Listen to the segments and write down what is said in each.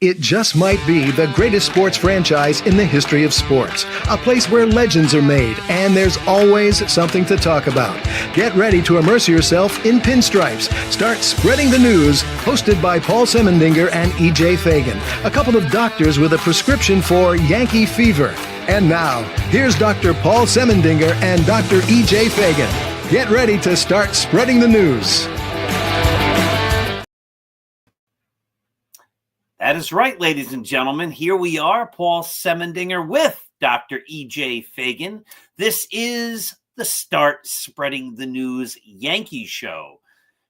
It just might be the greatest sports franchise in the history of sports. A place where legends are made, and there's always something to talk about. Get ready to immerse yourself in pinstripes. Start spreading the news, hosted by Paul Semendinger and E.J. Fagan, a couple of doctors with a prescription for Yankee fever. And now, here's Dr. Paul Semendinger and Dr. E.J. Fagan. Get ready to start spreading the news. That is right, ladies and gentlemen. Here we are, Paul Semendinger with Dr. E.J. Fagan. This is the Start Spreading the News Yankee Show.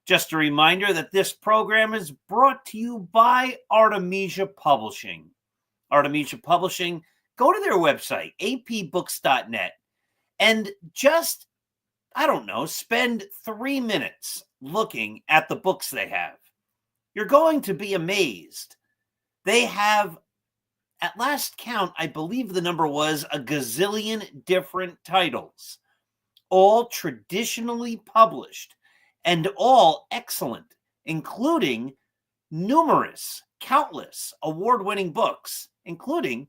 Just a reminder that this program is brought to you by Artemisia Publishing. Artemisia Publishing, go to their website, apbooks.net, and just, spend 3 minutes looking at the books they have. You're going to be amazed. They have, at last count, I believe the number was a gazillion different titles, all traditionally published and all excellent, including countless award-winning books, including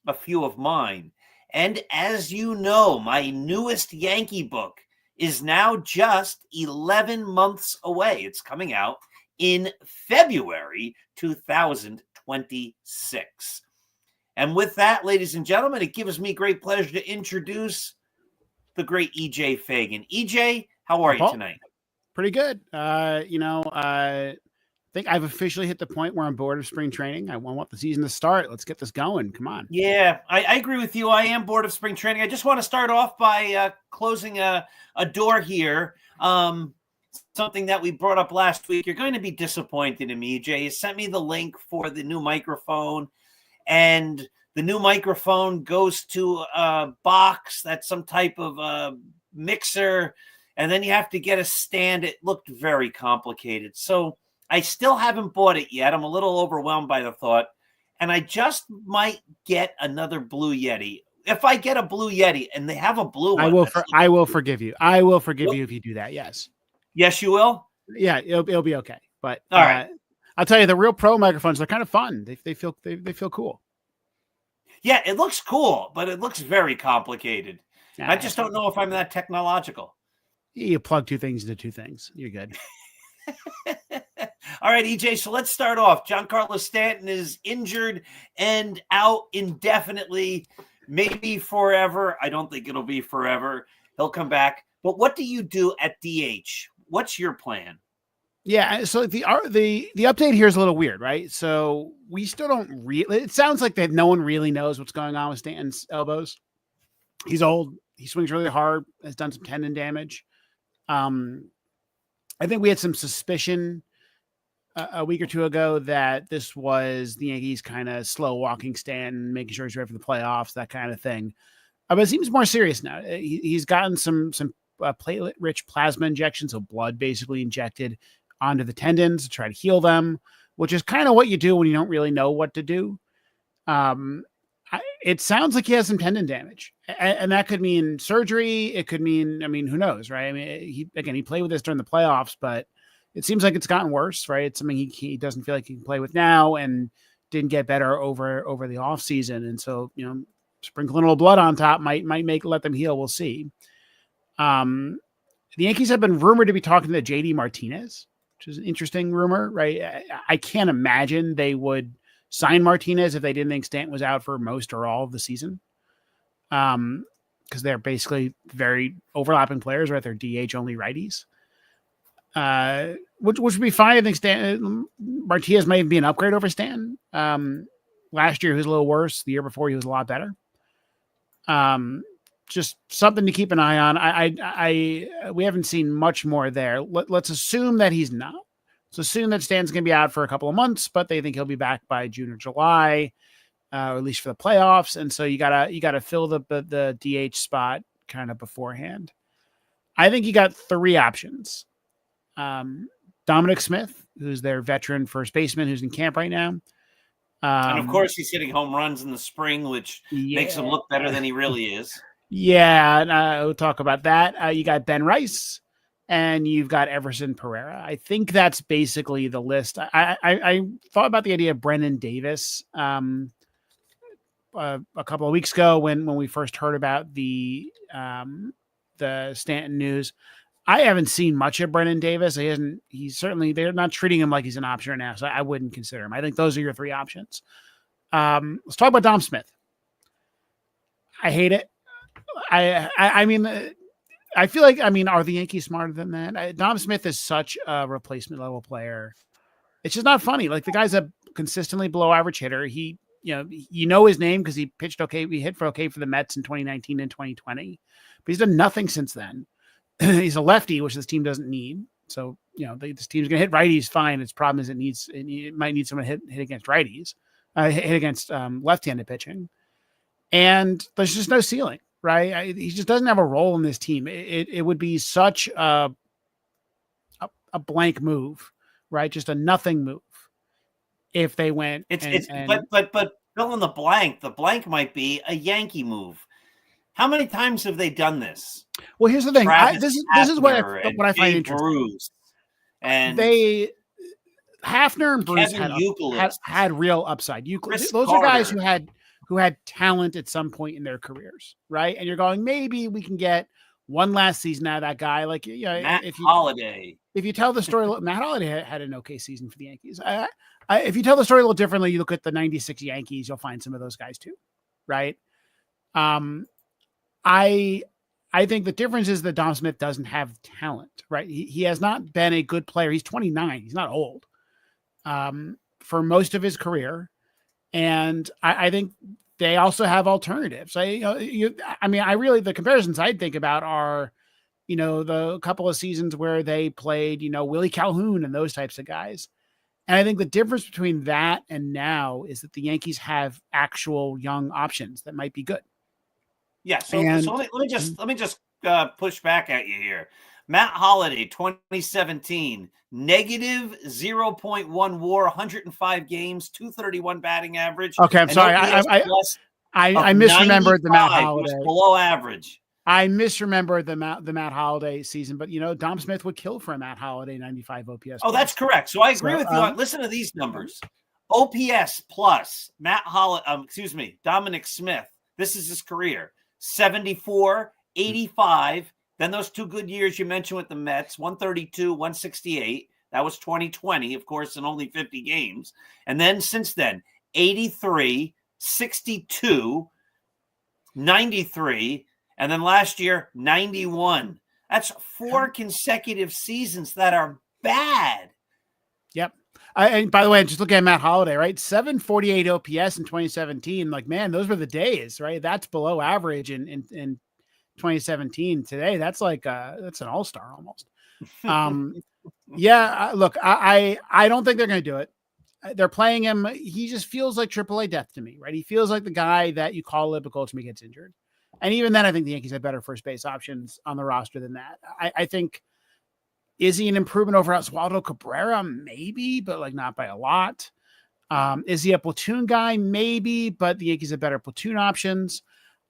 a few of mine. And as you know, my newest Yankee book is now just 11 months away. It's coming out in February 2026. And with that, ladies and gentlemen, it gives me great pleasure to introduce the great E.J. Fagan. E.J., how are you tonight? Pretty good. I think I've officially hit the point where I'm bored of spring training. I want the season to start. Let's get this going. Come on. Yeah, I agree with you. I am bored of spring training. I just want to start off by closing a door here. Something that we brought up last week. You're going to be disappointed in me, EJ. You sent me the link for the new microphone, and the new microphone goes to a box that's some type of mixer, and then you have to get a stand. It looked very complicated. So I still haven't bought it yet. I'm a little overwhelmed by the thought, and I just might get another Blue Yeti. If I get a Blue Yeti, and they have a blue one. I will forgive you. I will forgive you if you do that, yes. Yes, you will? Yeah, it'll be okay. But all right. I'll tell you, the real pro microphones, they're kind of fun. They feel cool. Yeah, it looks cool, but it looks very complicated. Yeah, I just don't know if I'm that technological. You plug two things into two things. You're good. All right, EJ, so let's start off. Giancarlo Stanton is injured and out indefinitely, maybe forever. I don't think it'll be forever. He'll come back. But what do you do at DH? What's your plan? Yeah, so the update here is a little weird, right? So we still don't really. It sounds like that no one really knows what's going on with Stanton's elbows. He's old. He swings really hard. Has done some tendon damage. I think we had some suspicion a week or two ago that this was the Yankees kind of slow walking Stanton, making sure he's ready for the playoffs, that kind of thing. But it seems more serious now. He's gotten some platelet-rich plasma injections, so blood basically injected onto the tendons to try to heal them, which is kind of what you do when you don't really know what to do. It sounds like he has some tendon damage, and that could mean surgery. It could mean, who knows, right? He played with this during the playoffs, but it seems like it's gotten worse, right? It's something he doesn't feel like he can play with now, and didn't get better over the offseason. And so, sprinkling a little blood on top might let them heal. We'll see. The Yankees have been rumored to be talking to JD Martinez, which is an interesting rumor, right? I can't imagine they would sign Martinez if they didn't think Stanton was out for most or all of the season. Because they're basically very overlapping players, right? They're DH only righties. Which would be fine. I think Martinez might be an upgrade over Stanton. Last year he was a little worse. The year before he was a lot better. Just something to keep an eye on. We haven't seen much more there. Let's assume that he's not. Let's assume that Stan's going to be out for a couple of months, but they think he'll be back by June or July, or at least for the playoffs. And so you gotta fill the DH spot kind of beforehand. I think you got three options. Dominic Smith, who's their veteran first baseman, who's in camp right now. And of course, he's hitting home runs in the spring, which makes him look better than he really is. Yeah, and we'll talk about that. You got Ben Rice, and you've got Everson Pereira. I think that's basically the list. I thought about the idea of Brennan Davis a couple of weeks ago when we first heard about the Stanton news. I haven't seen much of Brennan Davis. They're not treating him like he's an option right now, so I wouldn't consider him. I think those are your three options. Let's talk about Dom Smith. I hate it. I mean, I feel like, are the Yankees smarter than that? Dom Smith is such a replacement level player. It's just not funny. Like, the guy's a consistently below average hitter. He, his name because he pitched okay. We hit for the Mets in 2019 and 2020, but he's done nothing since then. He's a lefty, which this team doesn't need. So, this team's going to hit righties fine. Its problem is it might need someone to hit against righties, hit against left-handed pitching. And there's just no ceiling, right? He just doesn't have a role in this team. It would be such a blank move, right? Just a nothing move if they went. But fill in the blank. The blank might be a Yankee move. How many times have they done this? Well, here's the thing. This is what I find interesting. Bruce and Hafner and Bruce had real upside. Those are guys who had talent at some point in their careers, right? And you're going, maybe we can get one last season out of that guy. Like, Holliday. If you tell the story, Matt Holliday had an okay season for the Yankees. If you tell the story a little differently, you look at the 96 Yankees, you'll find some of those guys too, right? I think the difference is that Dom Smith doesn't have talent, right? He has not been a good player. He's 29. He's not old for most of his career. And I think they also have alternatives. The comparisons I'd think about are, the couple of seasons where they played, Willie Calhoun and those types of guys. And I think the difference between that and now is that the Yankees have actual young options that might be good. Yeah. So let me just push back at you here. Matt Holliday, 2017, negative 0.1 WAR, 105 games, 231 batting average. Okay, I'm sorry. I misremembered the Matt Holliday. Below average. I misremembered the Matt Holliday season, but Dom Smith would kill for a Matt Holliday 95 OPS. Oh, that's correct. So I agree with you. Listen to these numbers. OPS plus Dominic Smith. This is his career. 74, 85. Then those two good years you mentioned with the Mets, 132, 168. That was 2020, of course, in only 50 games. And then since then, 83, 62, 93, and then last year, 91. That's 4 consecutive seasons that are bad. Yep. And by the way, just looking at Matt Holliday, right? 748 OPS in 2017. Like, man, those were the days, right? That's below average in 2017. Today, that's like that's an all-star almost. Look, I don't think they're going to do it. They're playing him. He just feels like AAA depth to me, right? He feels like the guy that you call up when he gets injured. And even then, I think the Yankees have better first base options on the roster than that. I think, is he an improvement over Oswaldo Cabrera? Maybe, but like not by a lot. Is he a platoon guy? Maybe, but the Yankees have better platoon options.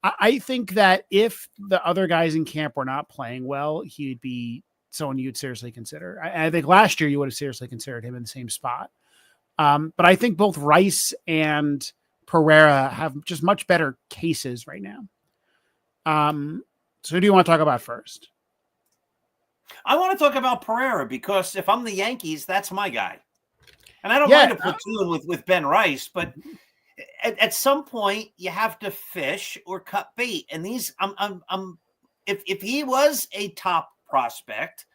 I think that if the other guys in camp were not playing well, he'd be someone you'd seriously consider. I think last year you would have seriously considered him in the same spot. But I think both Rice and Pereira have just much better cases right now. So who do you want to talk about first? I want to talk about Pereira because if I'm the Yankees, that's my guy. And I don't mind a platoon with Ben Rice, but at some point you have to fish or cut bait. And these, if he was a top prospect,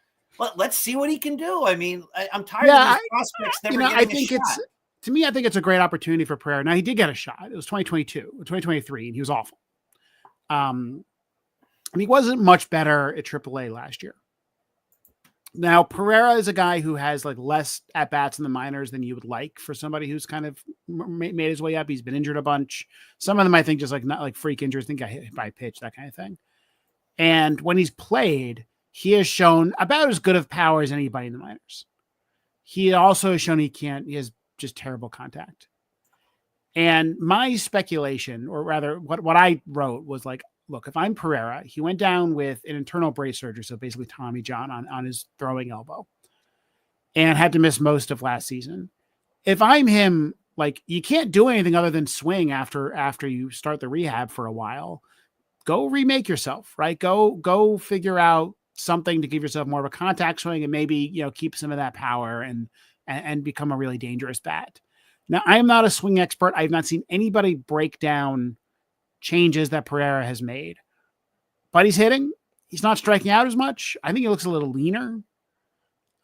let's see what he can do. I mean, I'm tired of these prospects never getting a shot. To me, I think it's a great opportunity for Pereira. Now, he did get a shot. It was 2023, and he was awful. And he wasn't much better at AAA last year. Now, Pereira is a guy who has like less at-bats in the minors than you would like for somebody who's kind of made his way up. He's been injured a bunch. Some of them, I think, just like not like freak injuries. I think got hit by a pitch, that kind of thing. And when he's played, he has shown about as good of power as anybody in the minors. He also has shown he has just terrible contact. And my speculation, or rather what I wrote was like, look, if I'm Pereira, he went down with an internal brace surgery, so basically Tommy John on his throwing elbow, and had to miss most of last season. If I'm him, like, you can't do anything other than swing after you start the rehab for a while. Go remake yourself, right? Go figure out something to give yourself more of a contact swing and maybe, keep some of that power and become a really dangerous bat. Now, I am not a swing expert. I've not seen anybody break down changes that Pereira has made, but he's hitting. He's not striking out as much. I think he looks a little leaner.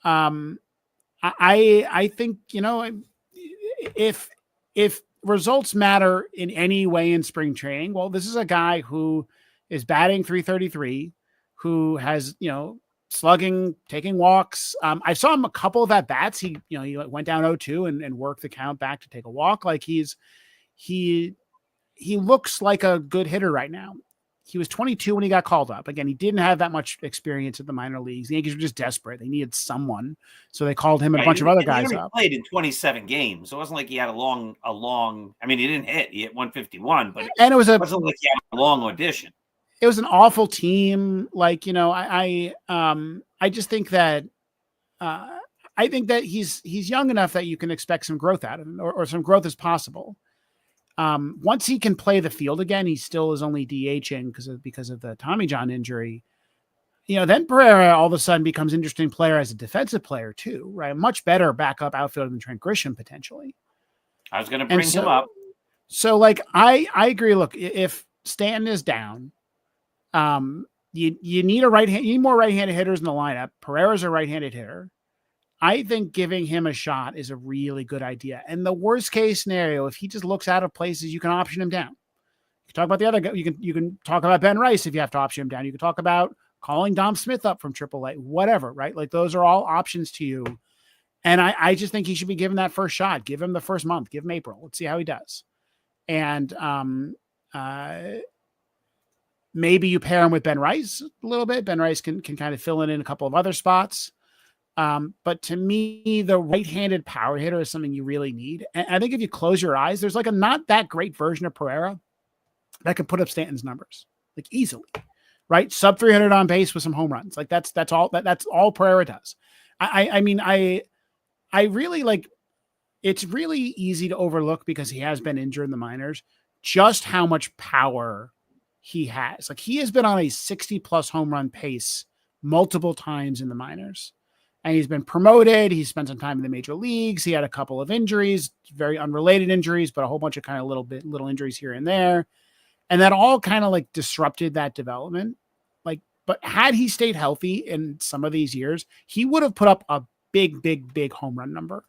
I think, if results matter in any way in spring training, well, this is a guy who is batting .333, who has, slugging, taking walks. I saw him a couple of at bats. He went down 0-2 and worked the count back to take a walk. Like he looks like a good hitter right now. He was 22 when he got called up. Again, he didn't have that much experience at the minor leagues. The Yankees were just desperate. They needed someone. So they called him and a bunch of other guys up. He played in 27 games. So it wasn't like he had a long, I mean, he didn't hit. He hit 151, but it wasn't like he had a long audition. It was an awful team. Like, I just think that, I think that he's young enough that you can expect some growth out of him, or some growth is possible. Once he can play the field again, he still is only DHing because of the Tommy John injury. Then Pereira all of a sudden becomes an interesting player as a defensive player too, right? A much better backup outfielder than Trent Grisham potentially. I was going to bring him up. So, like, I agree. Look, if Stanton is down, you need you need more right-handed hitters in the lineup. Pereira's a right-handed hitter. I think giving him a shot is a really good idea. And the worst case scenario, if he just looks out of places, you can option him down. You can talk about the other guy. You can talk about Ben Rice if you have to option him down. You can talk about calling Dom Smith up from AAA, whatever, right? Like, those are all options to you. And I just think he should be given that first shot. Give him the first month. Give him April. Let's see how he does. And maybe you pair him with Ben Rice a little bit. Ben Rice can kind of fill in a couple of other spots. But to me, the right-handed power hitter is something you really need. And I think if you close your eyes, there's like a not that great version of Pereira that can put up Stanton's numbers, like, easily, right? Sub 300 on base with some home runs. Like, that's all Pereira does. I mean, I really, like, it's really easy to overlook because he has been injured in the minors, just how much power he has. Like, he has been on a 60+ home run pace multiple times in the minors. And he's been promoted. He spent some time in the major leagues. He had a couple of injuries, very unrelated injuries, but a whole bunch of kind of little injuries here and there. And that all kind of, like, disrupted that development. Like, but had he stayed healthy in some of these years, he would have put up a big home run number.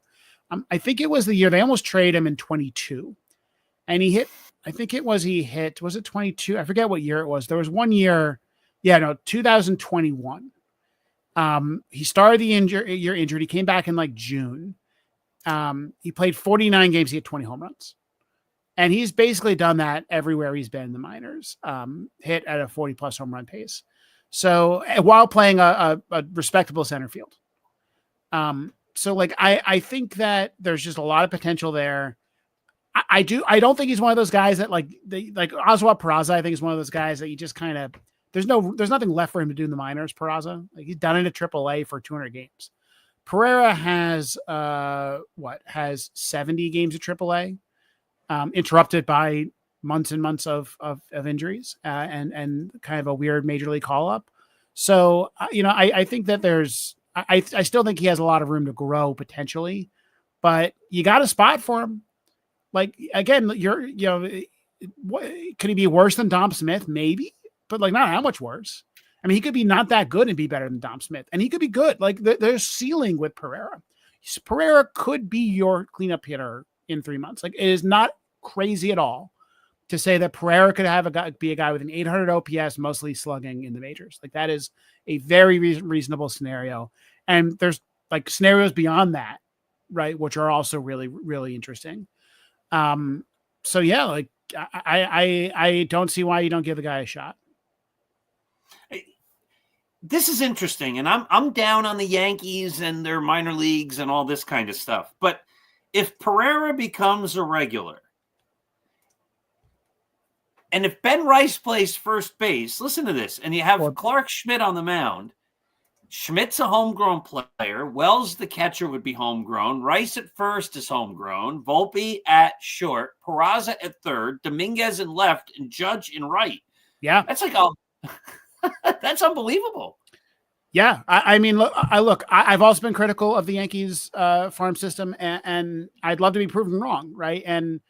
I think it was the year they almost traded him in 22. And he hit, was it 22? I forget what year it was. There was one year. 2021. He started the year injured. He came back in like June. He played 49 games. He hit 20 home runs, and he's basically done that everywhere he's been in the minors. Hit at a 40+ home run pace. So while playing a respectable center field. So, like, I think that there's just a lot of potential there. I don't think he's one of those guys that like Oswald Peraza. I think is one of those guys that you just kind of, there's nothing left for him to do in the minors. Peraza, like, he's done it at AAA for 200 games. Pereira has 70 games at AAA, interrupted by months and months of injuries and kind of a weird major league call up. So I think that I still think he has a lot of room to grow potentially, but you got a spot for him. Like, again, could he be worse than Dom Smith? Maybe. But, like, not how much worse. I mean, he could be not that good and be better than Dom Smith. And he could be good. Like, there's ceiling with Pereira. Pereira could be your cleanup hitter in 3 months. Like, it is not crazy at all to say that Pereira could be a guy with an 800 OPS, mostly slugging in the majors. Like, that is a very reasonable scenario. And there's, like, scenarios beyond that, right, which are also really, really interesting. So, yeah, like, I don't see why you don't give the guy a shot. This is interesting, and I'm down on the Yankees and their minor leagues and all this kind of stuff. But if Pereira becomes a regular, And if Ben Rice plays first base, listen to this, and you have Or- Clark Schmidt on the mound. Schmidt's a homegrown player. Wells, the catcher, would be homegrown. Rice at first is homegrown. Volpe at short. Peraza at third. Dominguez in left, and Judge in right. Yeah, That's like that's unbelievable. yeah. I mean, I've also been critical of the Yankees farm system, and I'd love to be proven wrong, right? And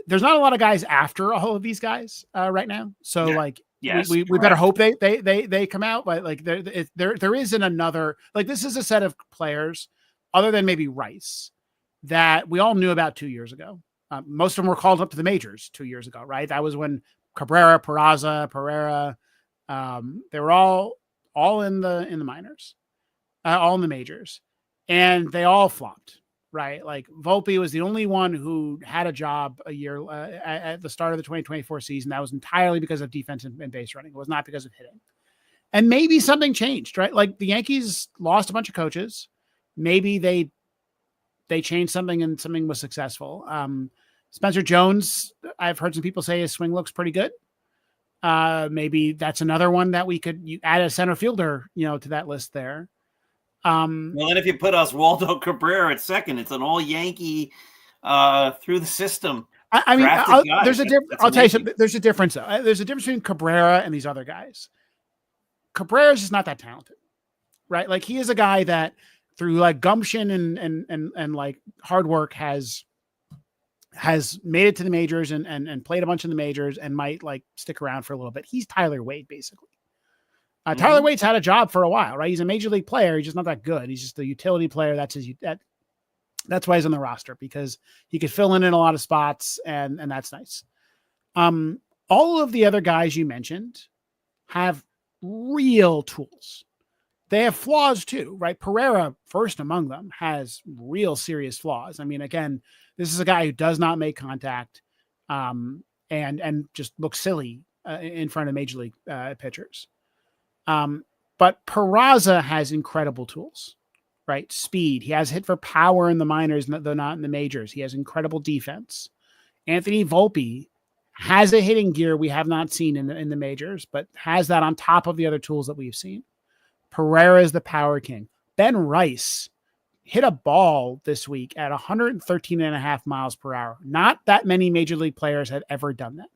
there's not a lot of guys after all of these guys right now, so Yeah. like. Yes, we better hope they come out, but like there isn't another, like, this is a set of players other than maybe Rice that we all knew about 2 years ago. Most of them were called up to the majors 2 years ago, right? That was when Cabrera, Peraza, Pereira, they were all in the minors, all in the majors, and they all flopped. Right, like Volpe was the only one who had a job a year at the start of the 2024 season. That was entirely because of defense and base running. It was not because of hitting. And maybe something changed, right? Like the Yankees lost a bunch of coaches. Maybe they changed something and something was successful. Spencer Jones, I've heard some people say his swing looks pretty good. Maybe that's another one that we could add a center fielder, to that list there. Well, then if you put Oswaldo Cabrera at second, it's an all Yankee through the system. I mean, there's a difference. I'll tell you something. There's a difference. There's a difference between Cabrera and these other guys. Cabrera is just not that talented, right? Like he is a guy that through like gumption and like hard work has made it to the majors and played a bunch in the majors and might like stick around for a little bit. He's Tyler Wade, basically. Tyler Wade's had a job for a while, right? He's a major league player. He's just not that good. He's just a utility player. That's why he's on the roster, because he could fill in a lot of spots, and that's nice. All of the other guys you mentioned have real tools. They have flaws too, right? Pereira, first among them, has real serious flaws. I mean, again, this is a guy who does not make contact, and just looks silly in front of major league pitchers. But Peraza has incredible tools, right? Speed. He has hit for power in the minors, though not in the majors. He has incredible defense. Anthony Volpe has a hitting gear we have not seen in the majors, but has that on top of the other tools that we've seen. Pereira is the power king. Ben Rice hit a ball this week at 113.5 miles per hour. Not that many major league players had ever done that.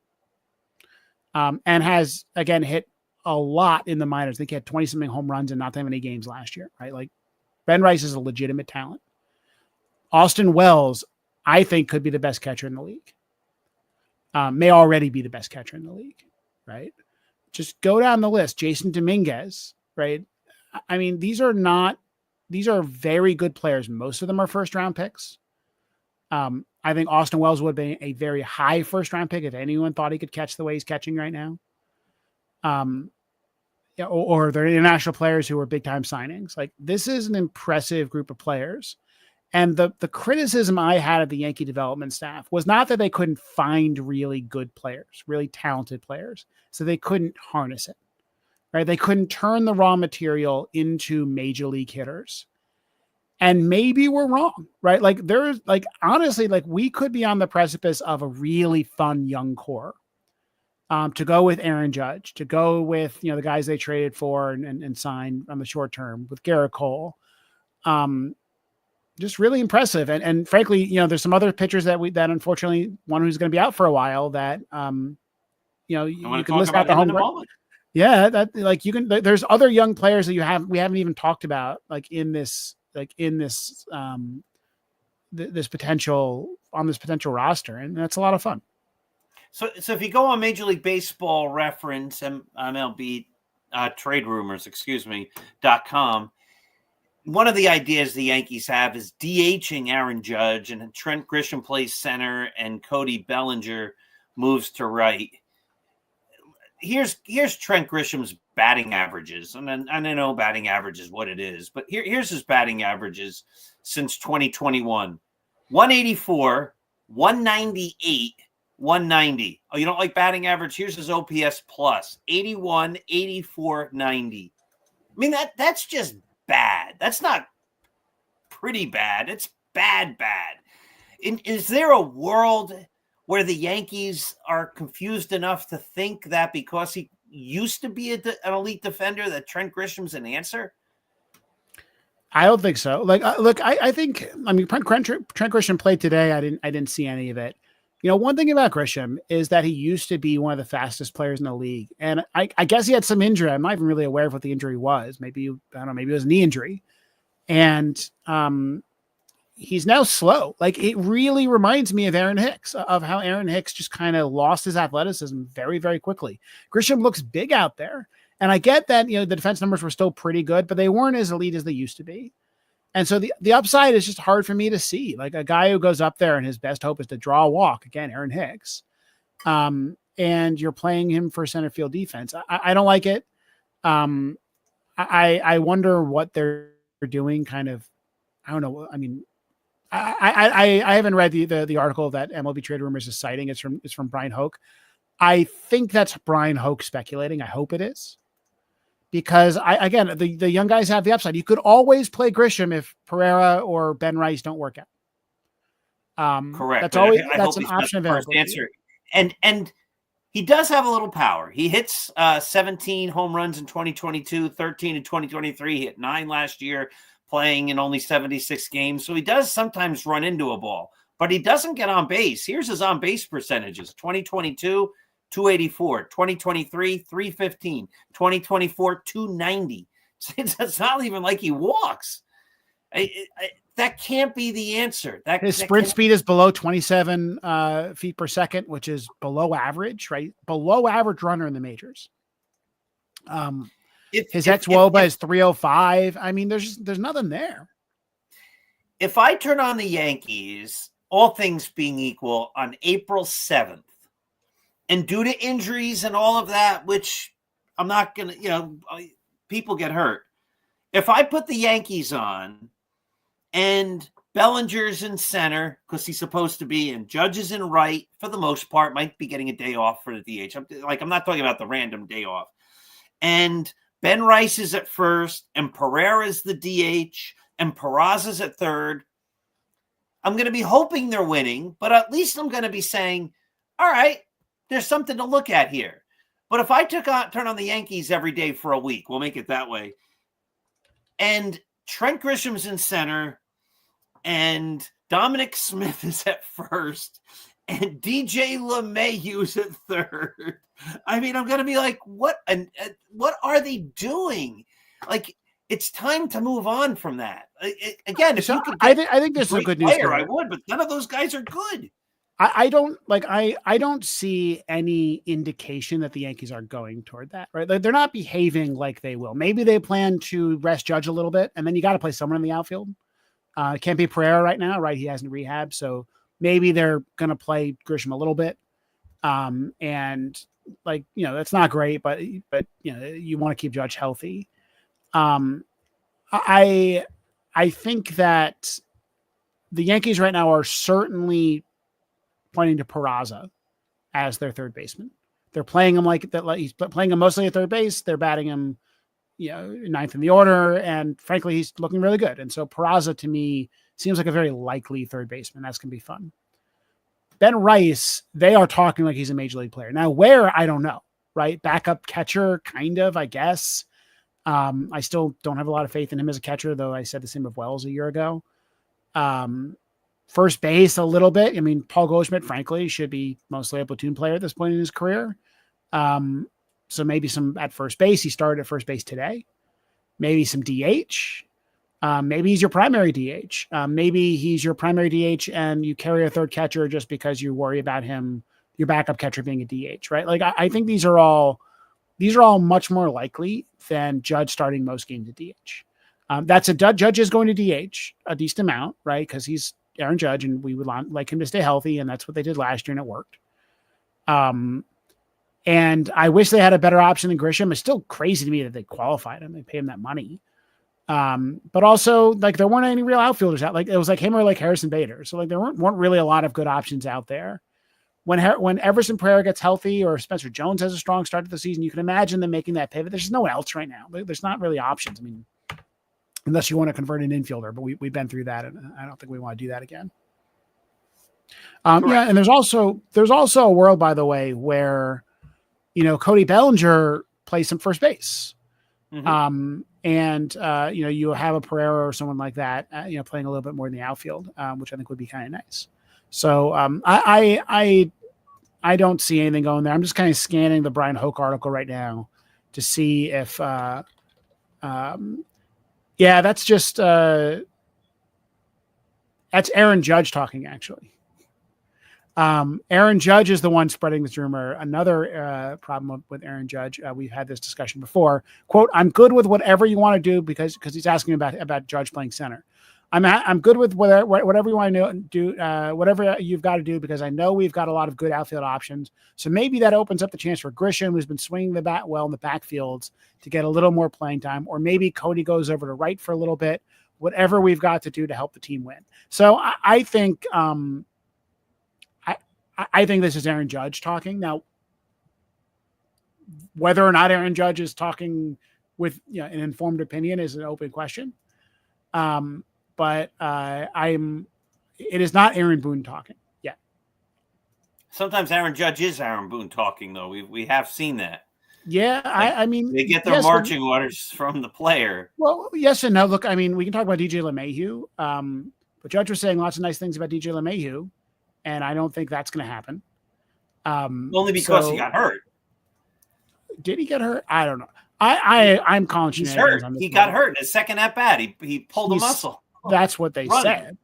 And has, again, hit a lot in the minors. I think he had 20 something home runs in not that many games last year, right? Like Ben Rice is a legitimate talent. Austin Wells, I think, could be the best catcher in the league. May already be the best catcher in the league, right? Just go down the list. Jason Dominguez, right? I mean, these are very good players. Most of them are first round picks. I think Austin Wells would be a very high first round pick if anyone thought he could catch the way he's catching right now. Or they're international players who are big time signings. Like, this is an impressive group of players. And the criticism I had of the Yankee development staff was not that they couldn't find really good players, really talented players, so they couldn't harness it, right? They couldn't turn the raw material into major league hitters. And maybe we're wrong, right? Like, there's like, honestly, like we could be on the precipice of a really fun young core. To go with Aaron Judge, to go with, the guys they traded for and signed on the short term with Garrett Cole. Just really impressive. And frankly, there's some other pitchers that unfortunately, one who's going to be out for a while that, you can list out the home run. Yeah. That like you can, there's other young players that we haven't even talked about, this potential roster. And that's a lot of fun. So if you go on Major League Baseball reference, MLB trade rumors, .com, one of the ideas the Yankees have is DHing Aaron Judge, and Trent Grisham plays center and Cody Bellinger moves to right. Here's Trent Grisham's batting averages. And I know batting average is what it is, but here's his batting averages since 2021. 184, 198, 190. Oh, you don't like batting average? Here's his OPS plus 81, 84, 90. I mean, that's just bad. That's not pretty bad. It's bad. Is there a world where the Yankees are confused enough to think that because he used to be an elite defender that Trent Grisham's an answer? I don't think so. Like, look, I think, I mean, Trent Grisham played today. I didn't see any of it. One thing about Grisham is that he used to be one of the fastest players in the league. And I guess he had some injury. I'm not even really aware of what the injury was. Maybe it was a knee injury. And he's now slow. Like, it really reminds me of Aaron Hicks, of how Aaron Hicks just kind of lost his athleticism very, very quickly. Grisham looks big out there. And I get that, the defense numbers were still pretty good, but they weren't as elite as they used to be. And so the upside is just hard for me to see. Like, a guy who goes up there and his best hope is to draw a walk, again, Aaron Hicks, and you're playing him for center field defense. I don't like it. I wonder what they're doing, kind of. I don't know. I mean, I haven't read the article that MLB Trade Rumors is citing. It's from Brian Hoke. I think that's Brian Hoke speculating. I hope it is. Because the young guys have the upside. You could always play Grisham if Pereira or Ben Rice don't work out. Correct. That's an option available. Answer. And he does have a little power. He hits 17 home runs in 2022, 13 in 2023. He hit 9 last year, playing in only 76 games. So he does sometimes run into a ball, but he doesn't get on base. Here's his on base percentages: 2022. 284, 2023, 315, 2024, 290. It's not even like he walks. That can't be the answer. His sprint speed is below 27 feet per second, which is below average, right? Below average runner in the majors. His ex-WOBA is 305. I mean, there's nothing there. If I turn on the Yankees, all things being equal, on April 7th, and due to injuries and all of that, which I'm not going to, people get hurt. If I put the Yankees on and Bellinger's in center, because he's supposed to be, and Judge is in right, for the most part, might be getting a day off for the DH. I'm not talking about the random day off. And Ben Rice is at first, and Pereira's the DH, and Peraza's at third. I'm going to be hoping they're winning, but at least I'm going to be saying, all right, there's something to look at here. But if I turn on the Yankees every day for a week, we'll make it that way, and Trent Grisham's in center, and Dominic Smith is at first, and DJ LeMahieu's at third, I mean, I'm going to be like, what are they doing? Like, it's time to move on from that. Again, if you could, I think there's some good news there. I would, but none of those guys are good. I don't see any indication that the Yankees are going toward that, right? They're not behaving like they will. Maybe they plan to rest Judge a little bit, and then you got to play someone in the outfield. It can't be Pereira right now, right? He hasn't rehabbed, so maybe they're going to play Grisham a little bit. And that's not great, but you want to keep Judge healthy. I think that the Yankees right now are certainly pointing to Peraza as their third baseman. They're playing him like that. He's playing him mostly at third base. They're batting him, ninth in the order. And frankly, he's looking really good. And so Peraza to me seems like a very likely third baseman. That's going to be fun. Ben Rice, they are talking like he's a major league player. Now, where, I don't know, right? Backup catcher, kind of, I guess. I still don't have a lot of faith in him as a catcher, though I said the same of Wells a year ago. First base, a little bit. I mean, Paul Goldschmidt, frankly, should be mostly a platoon player at this point in his career. So maybe some at first base. He started at first base today. Maybe some DH. Maybe he's your primary DH. Maybe he's your primary DH and you carry a third catcher just because you worry about him, your backup catcher being a DH, right? Like, I think these are all much more likely than Judge starting most games at DH. Judge is going to DH a decent amount, right? Because he's Aaron Judge, and we would like him to stay healthy, and that's what they did last year, and it worked. And I wish they had a better option than Grisham. It's still crazy to me that they qualified him. They pay him that money. But also, like, there weren't any real outfielders out. Like, it was like him or like Harrison Bader. So, like, there weren't really a lot of good options out there. When Everson Pereira gets healthy or Spencer Jones has a strong start to the season, you can imagine them making that pivot. There's just no one else right now. There's not really options. I mean, unless you want to convert an infielder, but we've been through that, and I don't think we want to do that again. Yeah, and there's also a world, by the way, where Cody Bellinger plays some first base. Mm-hmm. You have a Pereira or someone like that, playing a little bit more in the outfield, which I think would be kind of nice. So I don't see anything going there. I'm just kind of scanning the Brian Hoke article right now to see if, that's just that's Aaron Judge talking, actually. Aaron Judge is the one spreading this rumor. Another problem with Aaron Judge, we've had this discussion before. Quote, "I'm good with whatever you want to do," because he's asking about Judge playing center. I'm good with whatever you want to do, whatever you've got to do, because I know we've got a lot of good outfield options. So maybe that opens up the chance for Grisham, who's been swinging the bat well in the backfields, to get a little more playing time, or maybe Cody goes over to right for a little bit. Whatever we've got to do to help the team win. So I think. I think this is Aaron Judge talking. Now, whether or not Aaron Judge is talking with an informed opinion is an open question. But it is not Aaron Boone talking yet. Sometimes Aaron Judge is Aaron Boone talking, though. We have seen that. Yeah, I mean, they get their marching orders from the player. Well, yes and no. Look, I mean, we can talk about DJ LeMahieu, but Judge was saying lots of nice things about DJ LeMahieu, and I don't think that's going to happen. Only because he got hurt. Did he get hurt? I don't know. I'm calling he's hurt. He got hurt in his second at bat. He pulled a muscle. That's what they said.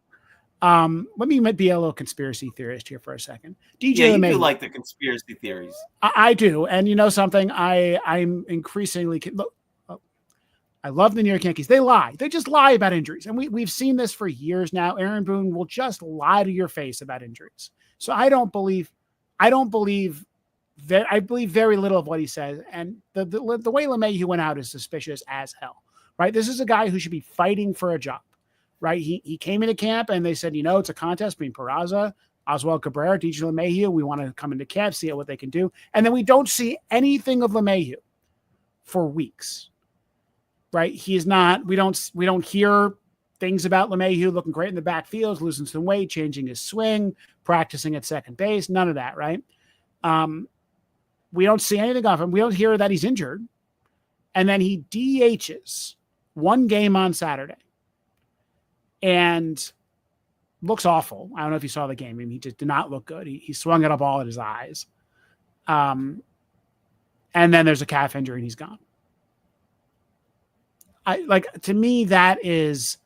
Let me be a little conspiracy theorist here for a second. DJ LeMahieu, you like the conspiracy theories. I do, and you know something. I'm increasingly look. I love the New York Yankees. They lie. They just lie about injuries, and we've seen this for years now. Aaron Boone will just lie to your face about injuries. So I believe very little of what he says, and the way LeMahieu went out is suspicious as hell. Right? This is a guy who should be fighting for a job. Right? He came into camp and they said, it's a contest between Peraza, Oswald Cabrera, DJ LeMahieu. We want to come into camp, see what they can do. And then we don't see anything of LeMahieu for weeks. Right? He is not, we don't hear things about LeMahieu looking great in the backfield, losing some weight, changing his swing, practicing at second base, none of that, right? We don't see anything of him. We don't hear that he's injured. And then he DHs one game on Saturday. And looks awful. I don't know if you saw the game. I mean, he just did not look good. He swung it up all at his eyes. And then there's a calf injury and he's gone. To me, that is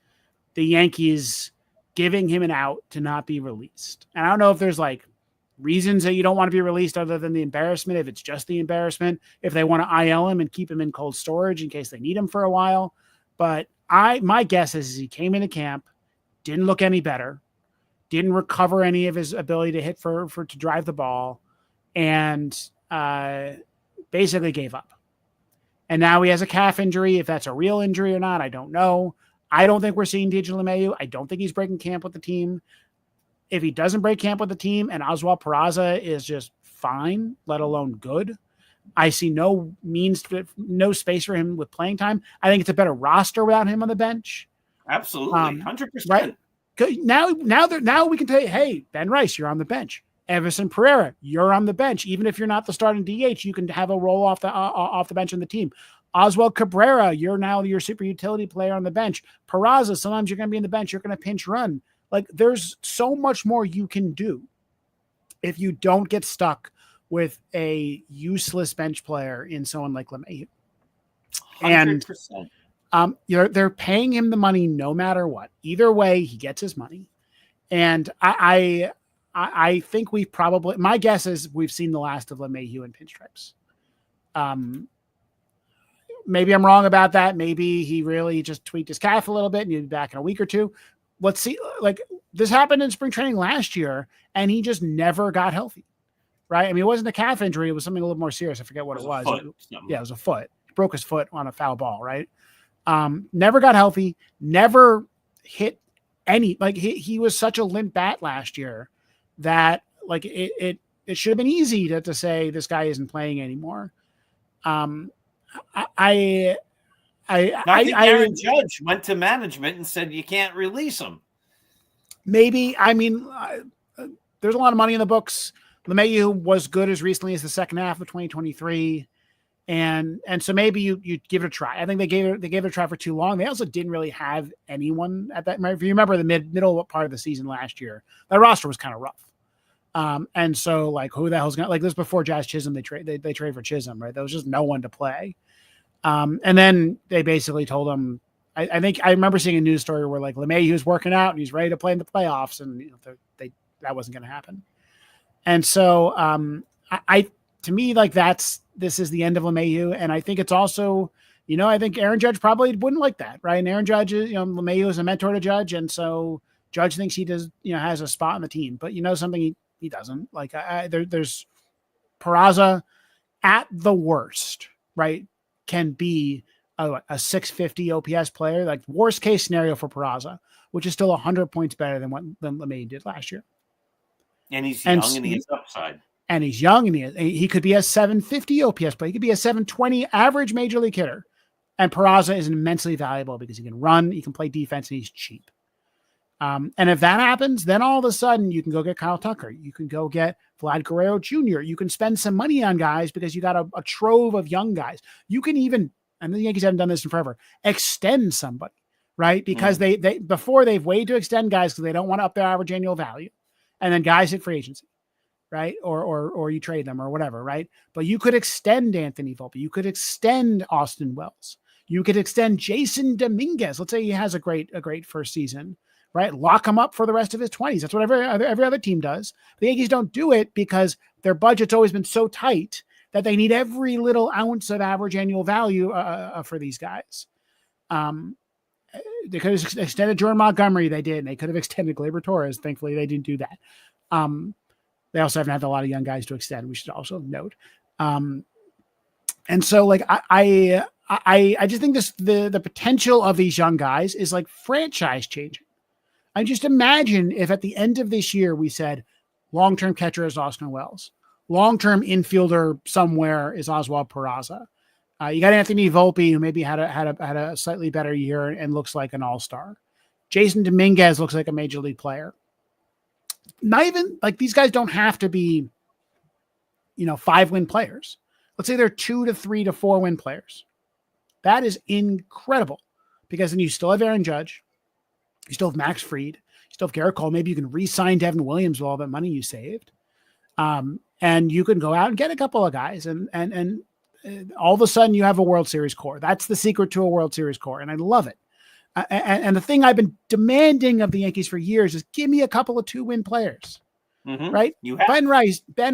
the Yankees giving him an out to not be released. And I don't know if there's reasons that you don't want to be released other than the embarrassment. If it's just the embarrassment, if they want to IL him and keep him in cold storage in case they need him for a while. But my guess is he came into camp, didn't look any better, didn't recover any of his ability to hit to drive the ball, and basically gave up. And now he has a calf injury. If that's a real injury or not, I don't know. I don't think we're seeing DJ LeMahieu. I don't think he's breaking camp with the team. If he doesn't break camp with the team and Oswald Peraza is just fine, let alone good, I see no space for him with playing time. I think it's a better roster without him on the bench. Absolutely, 100%. Right? Now we can tell you, hey, Ben Rice, you're on the bench. Everson Pereira, you're on the bench. Even if you're not the starting DH, you can have a role off the bench in the team. Oswald Cabrera, you're now your super utility player on the bench. Peraza, sometimes you're going to be in the bench. You're going to pinch run. There's so much more you can do if you don't get stuck with a useless bench player in someone like LeMahieu. 100%. And they're paying him the money no matter what. Either way, he gets his money. And I think my guess is we've seen the last of LeMahieu in pinstripes. Maybe I'm wrong about that. Maybe he really just tweaked his calf a little bit and he'll be back in a week or two. Let's see. This happened in spring training last year and he just never got healthy. Right? I mean, it wasn't a calf injury. It was something a little more serious. I forget what it was. Yeah, it was a foot. He broke his foot on a foul ball, right? Never got healthy, never hit any, he was such a limp bat last year that it should have been easy to say this guy isn't playing anymore. Aaron Judge went to management and said you can't release him. Maybe, I mean, there's a lot of money in the books. LeMahieu was good as recently as the second half of 2023. And so maybe you give it a try. I think they gave it a try for too long. They also didn't really have anyone at that. If you remember the middle part of the season last year, that roster was kind of rough. And so like, who the hell's going to, like, this before Jazz Chisholm, they trade for Chisholm, right? There was just no one to play. And then they basically told him, I think I remember seeing a news story where like LeMahieu was working out and he's ready to play in the playoffs, and that wasn't going to happen. And so to me, like this is the end of LeMahieu. And I think it's also, I think Aaron Judge probably wouldn't like that, right? And Aaron Judge is, LeMahieu is a mentor to Judge. And so Judge thinks he does, has a spot on the team, but something he doesn't. Like there's Peraza at the worst, right, can be a 650 OPS player, like worst case scenario for Peraza, which is still 100 points better than what LeMahieu did last year. And he's young and he has upside. And he's young and he could be a 750 OPS player. He could be a 720 average major league hitter. And Peraza is immensely valuable because he can run, he can play defense, and he's cheap. And if that happens, then all of a sudden you can go get Kyle Tucker. You can go get Vlad Guerrero Jr. You can spend some money on guys because you got a trove of young guys. You can even, and the Yankees haven't done this in forever, extend somebody, right? Because they before they've waited to extend guys because they don't want to up their average annual value. And then guys hit free agency, right? Or you trade them or whatever, right? But you could extend Anthony Volpe. You could extend Austin Wells. You could extend Jason Dominguez. Let's say he has a great first season, right? Lock him up for the rest of his 20s. That's what every other team does. The Yankees don't do it because their budget's always been so tight that they need every little ounce of average annual value for these guys. They could have extended Jordan Montgomery. They did. And they could have extended Gleyber Torres. Thankfully, they didn't do that. They also haven't had a lot of young guys to extend. We should also note. And so, like, I just think the potential of these young guys is like franchise changing. I just imagine if at the end of this year we said long-term catcher is Austin Wells, long-term infielder somewhere is Oswald Peraza. You got Anthony Volpe, who maybe had a slightly better year and looks like an all-star. Jason Dominguez looks like a major league player. Not even like these guys don't have to be, 5-win players. Let's say they're 2 to 3 to 4-win players. That is incredible because then you still have Aaron Judge. You still have Max Fried. You still have Garrett Cole. Maybe you can re-sign Devin Williams with all that money you saved. And you can go out and get a couple of guys and all of a sudden you have a World Series core. That's the secret to a World Series core. And I love it. And the thing I've been demanding of the Yankees for years is give me a couple of 2-win players, right? Ben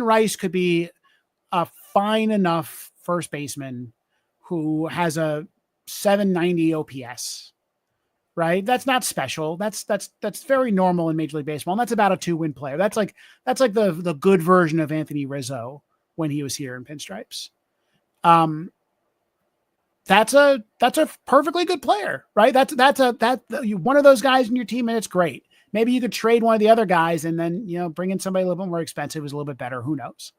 Rice could be a fine enough first baseman who has a 790 OPS, right? That's not special. That's very normal in Major League Baseball. And that's about a 2-win player. That's like the good version of Anthony Rizzo when he was here in Pinstripes. That's a perfectly good player, right? That's one of those guys in your team, and it's great. Maybe you could trade one of the other guys and then, bring in somebody a little bit more expensive who's a little bit better. Who knows?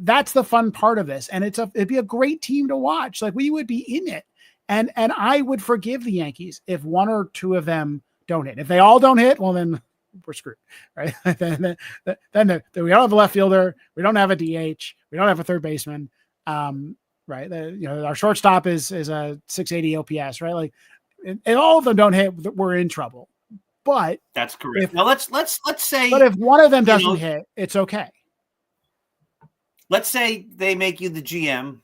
That's the fun part of this. And it'd be a great team to watch. Like we would be in it. And I would forgive the Yankees if one or two of them don't hit. If they all don't hit, well, then we're screwed, right? then we don't have a left fielder. We don't have a DH. We don't have a third baseman. Right. Our shortstop is a 680 OPS, right? Like, and all of them don't hit, we're in trouble. But that's correct. Now let's say, but if one of them doesn't hit, it's okay. Let's say they make you the GM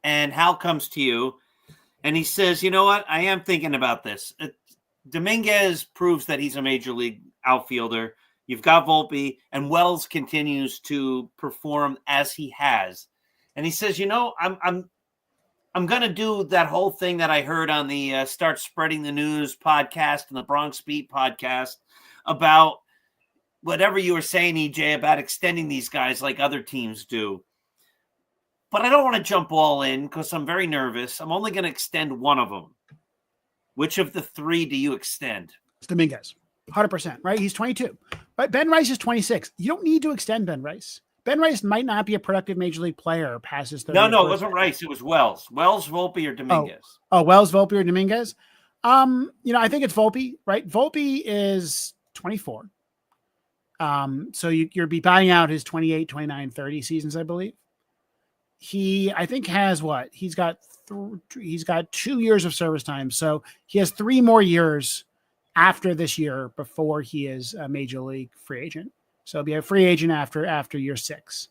and Hal comes to you and he says, you know what? I am thinking about this. Dominguez proves that he's a major league outfielder. You've got Volpe and Wells continues to perform as he has. And he says, I'm going to do that whole thing that I heard on the Start Spreading the News podcast and the Bronx Beat podcast about whatever you were saying, EJ, about extending these guys like other teams do. But I don't want to jump all in because I'm very nervous. I'm only going to extend one of them. Which of the three do you extend? It's Dominguez, 100%, right? He's 22. But Ben Rice is 26. You don't need to extend Ben Rice. Ben Rice might not be a productive major league player past his 30th No, it wasn't Rice. It was Wells. Wells, Volpe, or Dominguez. Oh, Wells, Volpe, or Dominguez. I think it's Volpe, right? Volpe is 24. So you're be buying out his 28, 29, 30 seasons, I believe. He, I think, has what? He's got 2 years of service time. So he has 3 more years after this year before he is a major league free agent. So he'll be a free agent after year 6.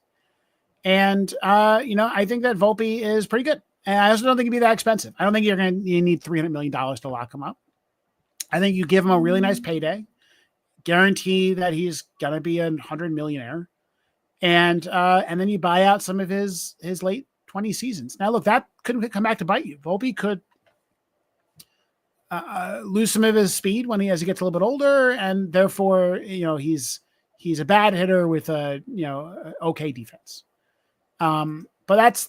And, I think that Volpe is pretty good. And I also don't think he'd be that expensive. I don't think you need $300 million to lock him up. I think you give him a really nice payday, guarantee that he's going to be a 100 millionaire. And then you buy out some of his late 20 seasons. Now, look, that could come back to bite you. Volpe could lose some of his speed as he gets a little bit older, and therefore, he's a bad hitter with a okay defense. But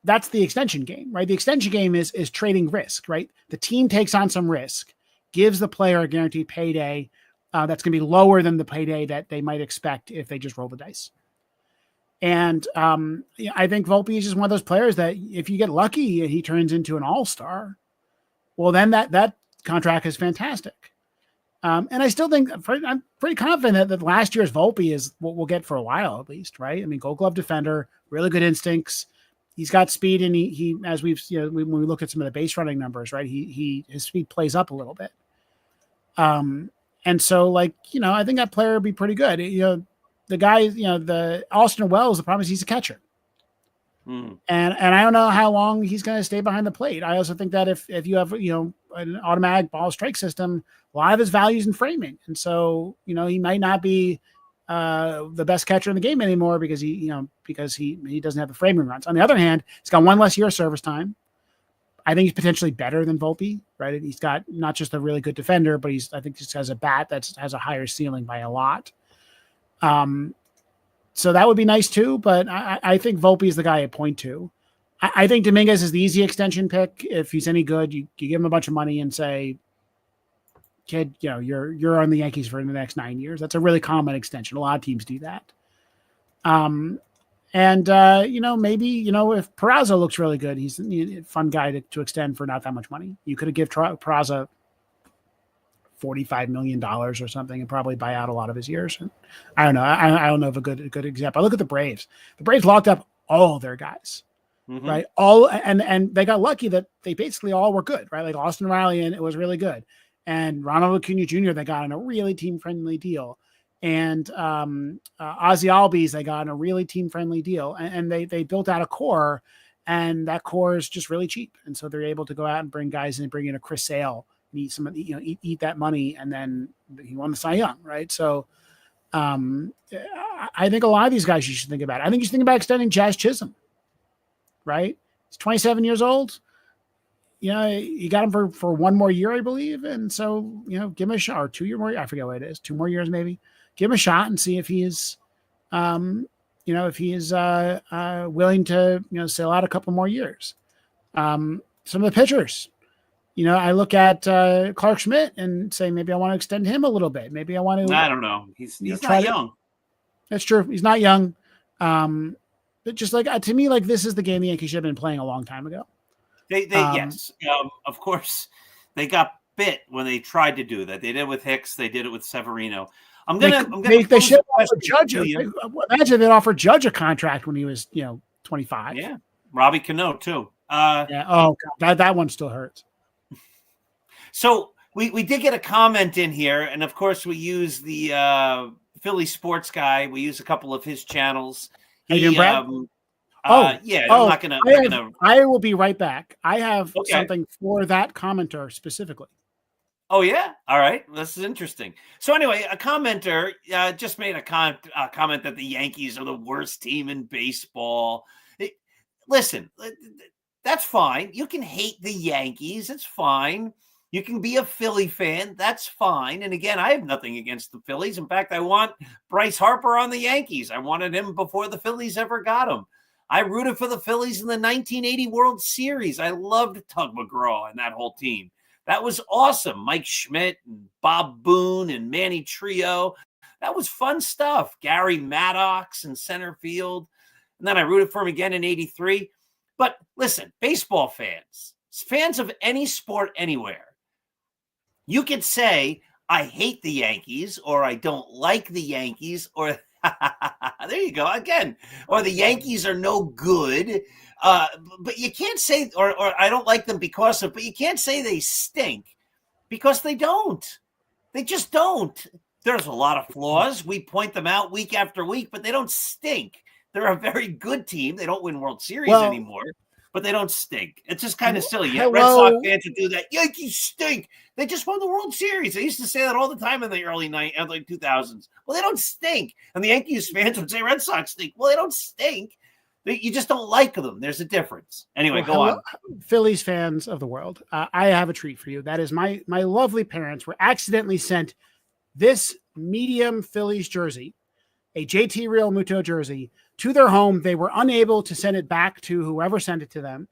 that's the extension game, right? The extension game is trading risk, right? The team takes on some risk, gives the player a guaranteed payday that's going to be lower than the payday that they might expect if they just roll the dice. And I think Volpe is just one of those players that if you get lucky and he turns into an all-star, well, then that contract is fantastic. And I still think I'm pretty confident that last year's Volpe is what we'll get for a while, at least, right? I mean, Gold Glove defender, really good instincts. He's got speed, and he as we've when we look at some of the base running numbers, right? His speed plays up a little bit. And so I think that player would be pretty good. The guy, the Austin Wells, the problem is he's a catcher. And I don't know how long he's going to stay behind the plate. I also think that if you have, an automatic ball strike system, a lot of his values in framing. And so, he might not be the best catcher in the game anymore because he doesn't have the framing runs. On the other hand, he's got 1 less year of service time. I think he's potentially better than Volpe, right? He's got not just a really good defender, but I think just has a bat that has a higher ceiling by a lot. So that would be nice too, but I think Volpe is the guy I point to. I think Dominguez is the easy extension pick. If he's any good, you give him a bunch of money and say, kid, you're on the Yankees for the next 9 years. That's a really common extension. A lot of teams do that. Maybe, if Peraza looks really good, he's a fun guy to extend for not that much money. You could have given Peraza $45 million or something and probably buy out a lot of his years. And I don't know. I don't know of a good example. I look at the Braves. The Braves locked up all their guys, right? All and they got lucky that they basically all were good, right? Like Austin Riley, and it was really good. And Ronald Acuna Jr. they got in a really team-friendly deal. And Ozzy Albies they got in a really team-friendly deal. And they built out a core, and that core is just really cheap. And so they're able to go out and bring guys and bring in a Chris Sale, eat that money, and then he won the Cy Young, right? So I think a lot of these guys you should think about. I think you should think about extending Jazz Chisholm, right? He's 27 years old. You got him for 1 more year, I believe. And so, give him a shot, or 2 year more. I forget what it is. 2 more years, maybe. Give him a shot and see if he is, willing to, sail out a couple more years. Some of the pitchers, I look at Clark Schmidt and say, maybe I want to extend him a little bit. Maybe I want to. I don't know. He's not young. That's true. He's not young. But just to me, this is the game the Yankees should have been playing a long time ago. Yes. Of course, they got bit when they tried to do that. They did it with Hicks. They did it with Severino. They should offer Judge. Imagine they'd offer Judge a contract when he was, 25. Yeah. Robbie Cano too. Yeah. Oh, God, that one still hurts. So we did get a comment in here, and of course we use the Philly Sports Guy. We use a couple of his channels. I'm not gonna. I will be right back. I have something for that commenter specifically. Oh yeah, all right. This is interesting. So anyway, a commenter just made a comment that the Yankees are the worst team in baseball. Listen, that's fine. You can hate the Yankees. It's fine. You can be a Philly fan. That's fine. And again, I have nothing against the Phillies. In fact, I want Bryce Harper on the Yankees. I wanted him before the Phillies ever got him. I rooted for the Phillies in the 1980 World Series. I loved Tug McGraw and that whole team. That was awesome. Mike Schmidt and Bob Boone and Manny Trio. That was fun stuff. Gary Maddox in center field. And then I rooted for him again in 83. But listen, baseball fans of any sport anywhere, you could say, I hate the Yankees, or I don't like the Yankees, or there you go again, or the Yankees are no good. But you can't say, or I don't like them because of, but you can't say they stink because they don't. They just don't. There's a lot of flaws. We point them out week after week, but they don't stink. They're a very good team. They don't win World Series anymore, but they don't stink. It's just kind of silly. Yeah, Red Sox fans would do that. Yankees stink. They just won the World Series. They used to say that all the time in the early 2000s. Well, they don't stink. And the Yankees fans would say Red Sox stink. Well, they don't stink. You just don't like them. There's a difference. Anyway, go on. Phillies fans of the world, I have a treat for you. That is my lovely parents were accidentally sent this medium Phillies jersey, a JT Realmuto jersey, to their home. They were unable to send it back to whoever sent it to them.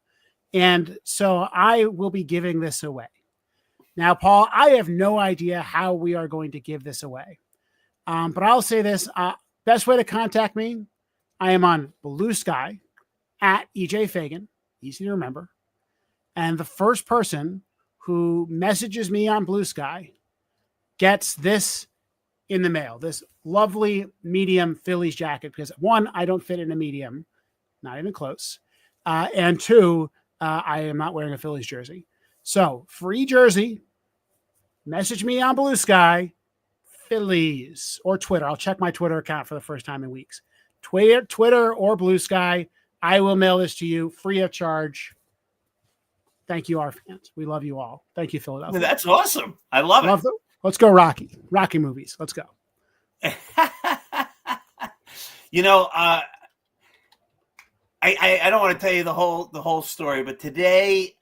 And so I will be giving this away. Now, Paul, I have no idea how we are going to give this away. But I'll say this, best way to contact me, I am on Blue Sky at EJ Fagan, easy to remember. And the first person who messages me on Blue Sky gets this in the mail, this lovely medium Phillies jacket, because one, I don't fit in a medium, not even close. And two, I am not wearing a Phillies jersey. So free jersey, message me on Blue Sky, Phillies, or Twitter. I'll check my Twitter account for the first time in weeks. Twitter or Blue Sky. I will mail this to you free of charge. Thank you, our fans. We love you all. Thank you, Philadelphia. That's awesome. I love it. Let's go, Rocky. Rocky movies. Let's go. You know, I don't want to tell you the whole story, but today,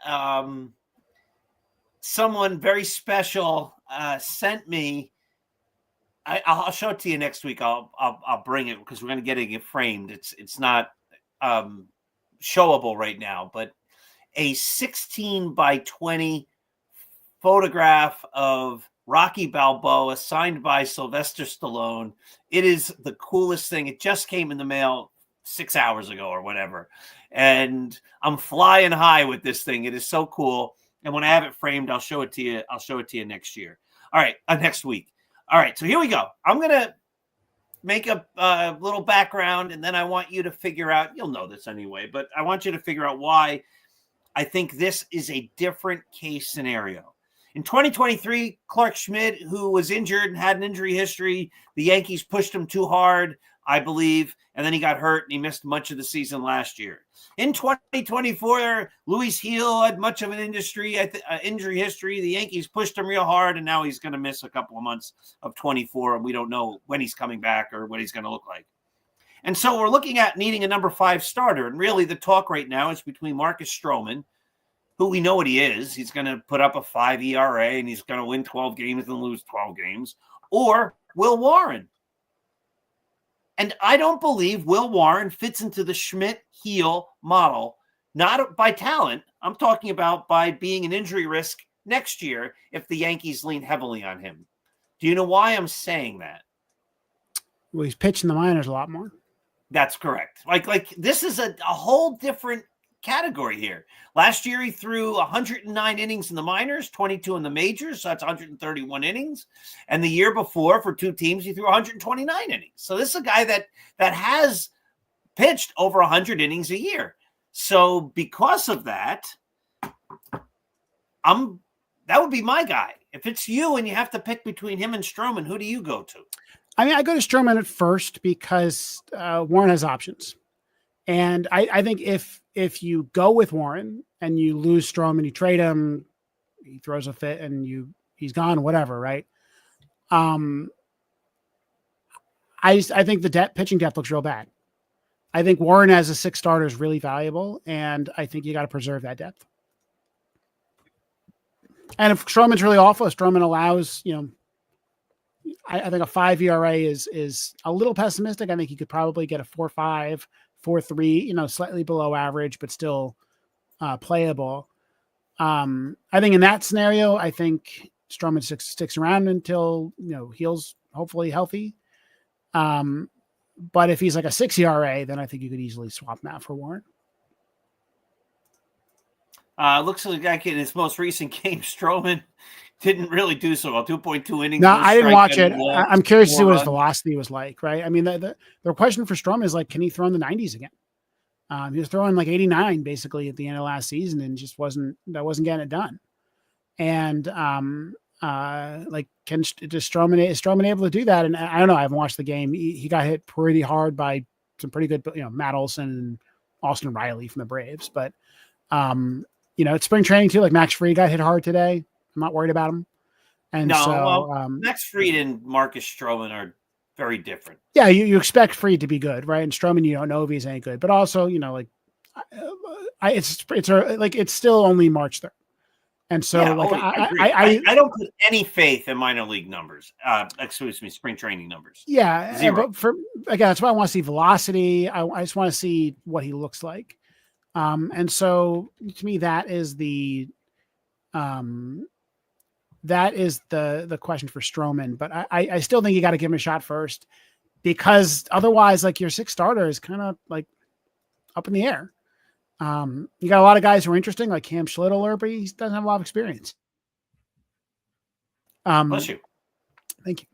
someone very special sent me. I'll show it to you next week. I'll bring it because we're going to get it framed. It's not showable right now, but a 16 by 20 photograph of Rocky Balboa signed by Sylvester Stallone. It is the coolest thing. It just came in the mail 6 hours ago or whatever. And I'm flying high with this thing. It is so cool. And when I have it framed, I'll show it to you. I'll show it to you next year. All right. Next week. All right. So here we go. I'm going to make a little background, and then I want you to figure out, you'll know this anyway, but I want you to figure out why I think this is a different case scenario. In 2023, Clark Schmidt, who was injured and had an injury history, the Yankees pushed him too hard, I believe, and then he got hurt and he missed much of the season last year. In 2024, Luis Gil had much of an injury history. The Yankees pushed him real hard, and now he's going to miss a couple of months of 24, and we don't know when he's coming back or what he's going to look like. And so we're looking at needing a number 5 starter, and really the talk right now is between Marcus Stroman, who we know what he is. He's going to put up a 5 ERA, and he's going to win 12 games and lose 12 games, or Will Warren. And I don't believe Will Warren fits into the Schmidt-Heel model, not by talent. I'm talking about by being an injury risk next year if the Yankees lean heavily on him. Do you know why I'm saying that? Well, he's pitching the minors a lot more. That's correct. Like this is a whole different category here. Last year, he threw 109 innings in the minors, 22 in the majors. So that's 131 innings. And the year before, for 2 teams, he threw 129 innings. So this is a guy that has pitched over 100 innings a year. So because of that, that would be my guy. If it's you and you have to pick between him and Stroman, who do you go to? I mean, I go to Stroman at first because Warren has options. And I think if you go with Warren and you lose Stroman, you trade him, he throws a fit and he's gone, whatever, right? I think the pitching depth looks real bad. I think Warren as a 6 starter is really valuable, and I think you got to preserve that depth. And if Stroman's really awful, if Stroman allows, I think a 5 ERA is a little pessimistic. I think he could probably get a 4.5, 4.3, slightly below average, but still playable. I think in that scenario, I think Stroman sticks around until, Heel's hopefully healthy. But if he's like a 6 ERA, then I think you could easily swap him out for Warren. Looks like in his most recent game, Stroman Didn't really do so well. 2.2 innings. No, No I didn't strikeout, watch no it. walks, I'm curious to see 4 what his runs. velocity was like, right? I mean, the question for Strom is like, can he throw in the 90s again? He was throwing like 89 basically at the end of last season and just wasn't getting it done. And like, is Stroman able to do that? And I don't know. I haven't watched the game. He got hit pretty hard by some pretty good, Matt Olson and Austin Riley from the Braves. But it's spring training too. Like Max Fried got hit hard today. I'm not worried about him. And Max Fried and Marcus Stroman are very different. Yeah, you expect Fried to be good, right? And Stroman, you don't know if he's any good, but also, it's still only March 3rd. And so, I don't put any faith in minor league numbers. Spring training numbers. Yeah, 0. But that's why I want to see velocity. I just want to see what he looks like. And so to me, that is the question for Stroman. But I still think you got to give him a shot first, because otherwise, like, your 6th starter is kind of like up in the air. You got a lot of guys who are interesting, like Cam Schlittler, but he doesn't have a lot of experience. Bless you. Thank you.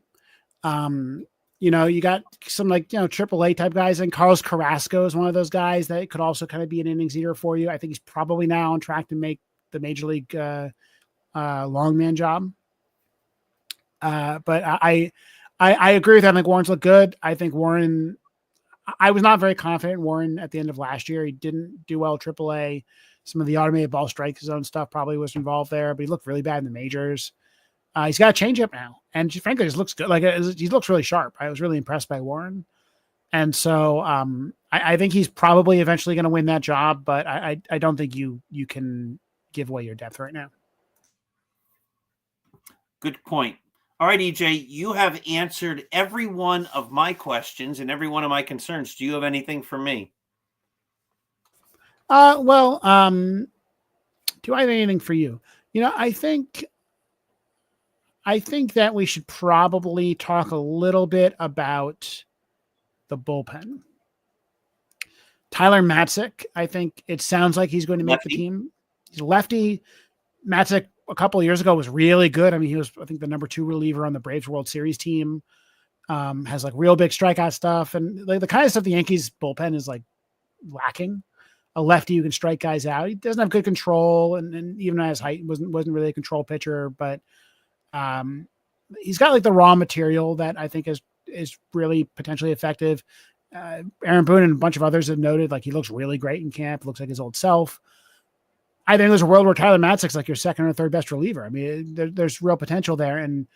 You got some AAA type guys, and Carlos Carrasco is one of those guys that could also kind of be an innings eater for you. I think he's probably now on track to make the major league longman job. But I agree with that. I think Warren's looked good. I think I was not very confident in Warren at the end of last year. He didn't do well AAA. Some of the automated ball strike zone stuff probably was involved there, but he looked really bad in the majors. He's got a changeup now, and frankly, he just looks good. He looks really sharp. I was really impressed by Warren, and so I think he's probably eventually going to win that job. But I don't think you can give away your depth right now. Good point. All right, EJ, you have answered every one of my questions and every one of my concerns. Do you have anything for me? Do I have anything for you? I think that we should probably talk a little bit about the bullpen. Tyler Matzik, I think it sounds like he's going to make the team. He's a lefty. Matzik a couple of years ago was really good. I mean, he was, I think, the number 2 reliever on the Braves World Series team. Has like real big strikeout stuff, and like the kind of stuff the Yankees bullpen is like lacking. A lefty who can strike guys out. He doesn't have good control, and even at his height, wasn't really a control pitcher. But he's got like the raw material that I think is really potentially effective. Aaron Boone and a bunch of others have noted like he looks really great in camp. Looks like his old self. I think there's a world where Tyler Matzik's like your 2nd or 3rd best reliever. I mean, there's real potential there, and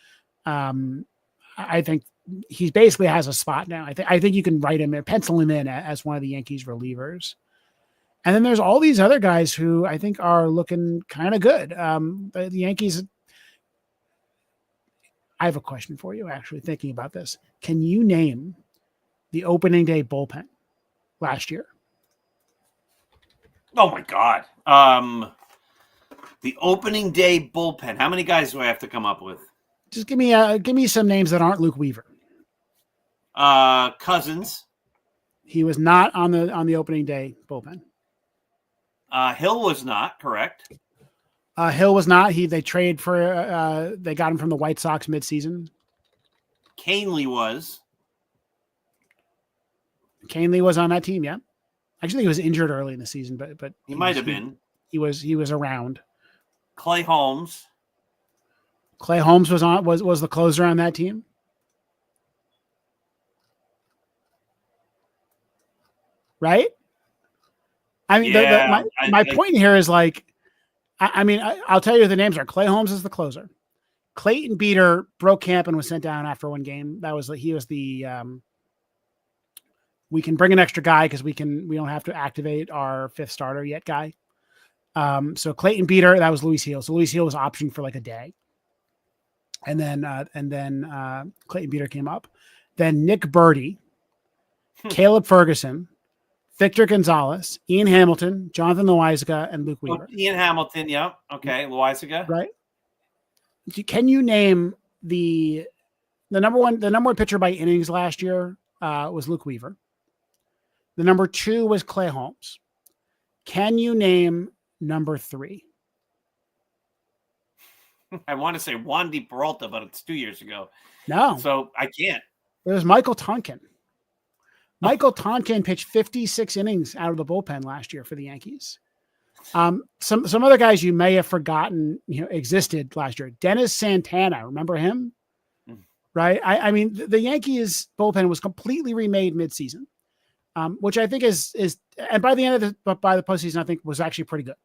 I think he basically has a spot now. I think you can write him and pencil him in as one of the Yankees relievers. And then there's all these other guys who I think are looking kind of good. The Yankees. I have a question for you, actually, thinking about this. Can you name the opening day bullpen last year? Oh my God. The opening day bullpen. How many guys do I have to come up with? Just give me some names that aren't Luke Weaver. Cousins. He was not on the opening day bullpen. Hill was not, correct? Hill was not. They traded for they got him from the White Sox midseason. Canely was. Canely was on that team, yeah. Actually, he was injured early in the season, but he might have been. He was around. Clay Holmes. Clay Holmes was the closer on that team. Right? I mean, yeah, my point here is like, I'll tell you who the names are. Clay Holmes is the closer. Clayton Beater broke camp and was sent down after one game. He was the we can bring an extra guy because we don't have to activate our 5th starter yet guy. So Clayton Beater, that was Luis Hill. So Luis Hill was optioned for like a day. And then Clayton Beater came up. Then Nick Birdie, Caleb Ferguson, Victor Gonzalez, Ian Hamilton, Jonathan Loaizaga, and Luke Weaver. Ian Hamilton, yeah. Okay, Loaizaga. Right. Can you name the number one pitcher by innings last year was Luke Weaver. The number 2 was Clay Holmes. Can you name number 3? I want to say Wandy Peralta, but it's 2 years ago. No. So I can't. It was Michael Tonkin. Michael Tonkin pitched 56 innings out of the bullpen last year for the Yankees. Some other guys you may have forgotten, existed last year. Dennis Santana, remember him? Right? I mean, the Yankees bullpen was completely remade midseason, which I think is, and by the end of by the postseason, I think was actually pretty good.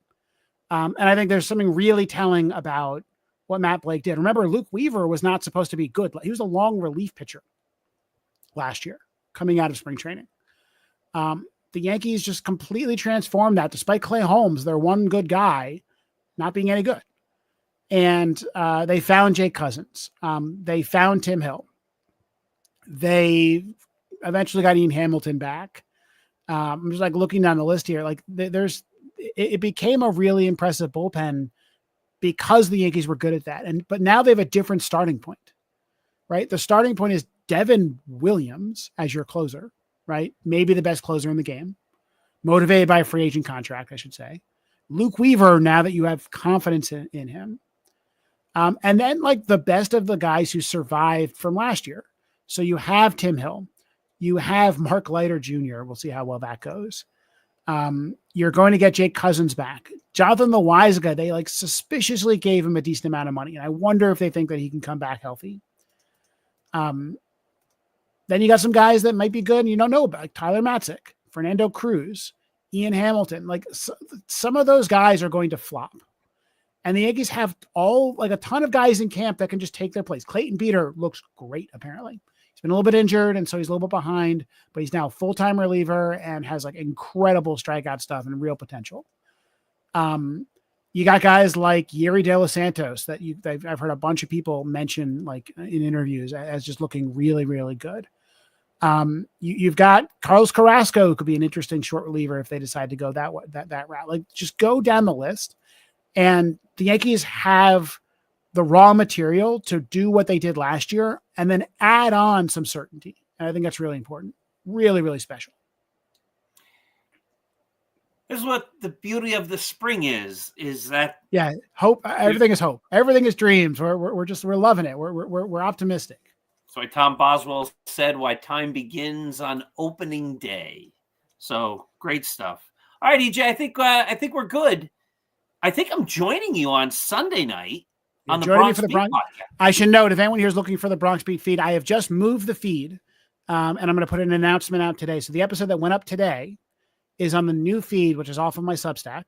And I think there's something really telling about what Matt Blake did. Remember, Luke Weaver was not supposed to be good. He was a long relief pitcher last year coming out of spring training. The Yankees just completely transformed that, despite Clay Holmes, their one good guy, not being any good. And they found Jake Cousins. They found Tim Hill. They eventually got Ian Hamilton back. I'm just looking down the list here. It became a really impressive bullpen because the Yankees were good at that. But now they have a different starting point, right? The starting point is Devin Williams as your closer, right? Maybe the best closer in the game, motivated by a free agent contract, I should say. Luke Weaver, now that you have confidence in him. And then the best of the guys who survived from last year. So you have Tim Hill, you have Mark Leiter Jr. We'll see how well that goes. You're going to get Jake Cousins back. Jonathan Loaizaga, they suspiciously gave him a decent amount of money. And I wonder if they think that he can come back healthy. Then you got some guys that might be good and you don't know about, like Tyler Matzik, Fernando Cruz, Ian Hamilton. Some of those guys are going to flop. And the Yankees have a ton of guys in camp that can just take their place. Clayton Beeter looks great, apparently. He's been a little bit injured, and so he's a little bit behind, but he's now a full-time reliever and has incredible strikeout stuff and real potential. You got guys like Yeri De Los Santos that I've heard a bunch of people mention in interviews as just looking really, really good. You've got Carlos Carrasco, who could be an interesting short reliever if they decide to go that route. Just go down the list. And the Yankees have the raw material to do what they did last year and then add on some certainty. And I think that's really important. Really, really special. This is what the beauty of the spring is that hope. Everything is hope. Everything is dreams. We're loving it. We're optimistic. That's why Tom Boswell said, "Why time begins on opening day." So great stuff. All right, EJ, I think we're good. I think I'm joining you on Sunday night on the Bronx Beat podcast. I should note, if anyone here is looking for the Bronx Beat feed, I have just moved the feed, and I'm going to put an announcement out today. So the episode that went up today is on the new feed, which is off of my Substack.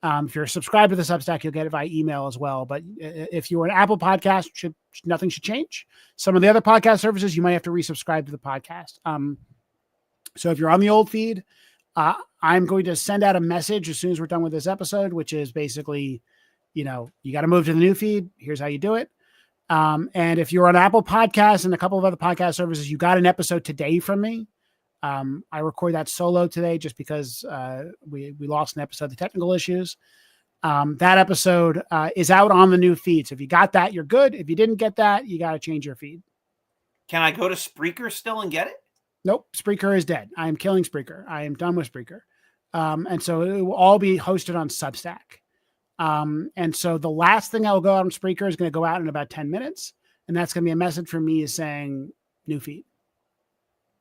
If you're subscribed to the Substack, you'll get it via email as well. But if you're an Apple podcast, nothing should change. Some of the other podcast services, you might have to resubscribe to the podcast. So if you're on the old feed, I'm going to send out a message as soon as we're done with this episode, which is basically, you got to move to the new feed. Here's how you do it. And if you're on Apple Podcasts and a couple of other podcast services, you got an episode today from me. I record that solo today just because we lost an episode of technical issues. That episode is out on the new feed. So if you got that, you're good. If you didn't get that, you got to change your feed. Can I go to Spreaker still and get it? Nope. Spreaker is dead. I am killing Spreaker. I am done with Spreaker. And so it will all be hosted on Substack. And so the last thing I'll go out on Spreaker is going to go out in about 10 minutes. And that's going to be a message from me saying new feed.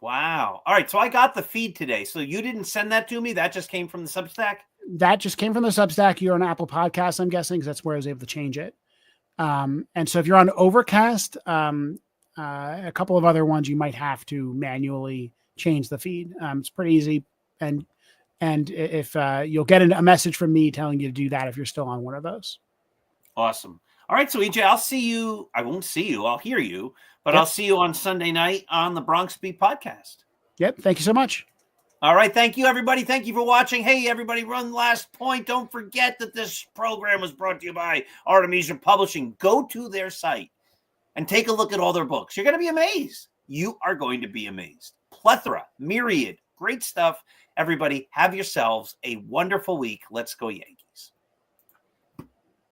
Wow. All right. So I got the feed today. So you didn't send that to me? That just came from the Substack? That just came from the Substack. You're on Apple Podcasts, I'm guessing, because that's where I was able to change it. And so if you're on Overcast, a couple of other ones, you might have to manually change the feed. It's pretty easy. And if you'll get a message from me telling you to do that if you're still on one of those. Awesome. All right. So EJ, I'll see you. I won't see you. I'll hear you, but Yep. I'll see you on Sunday night on the Bronx Beat podcast. Yep. Thank you so much. All right. Thank you, everybody. Thank you for watching. Hey, everybody, one last point. Don't forget that this program was brought to you by Artemisia Publishing. Go to their site and take a look at all their books. You're going to be amazed. You are going to be amazed. Plethora, myriad, great stuff. Everybody, have yourselves a wonderful week. Let's go Yankees.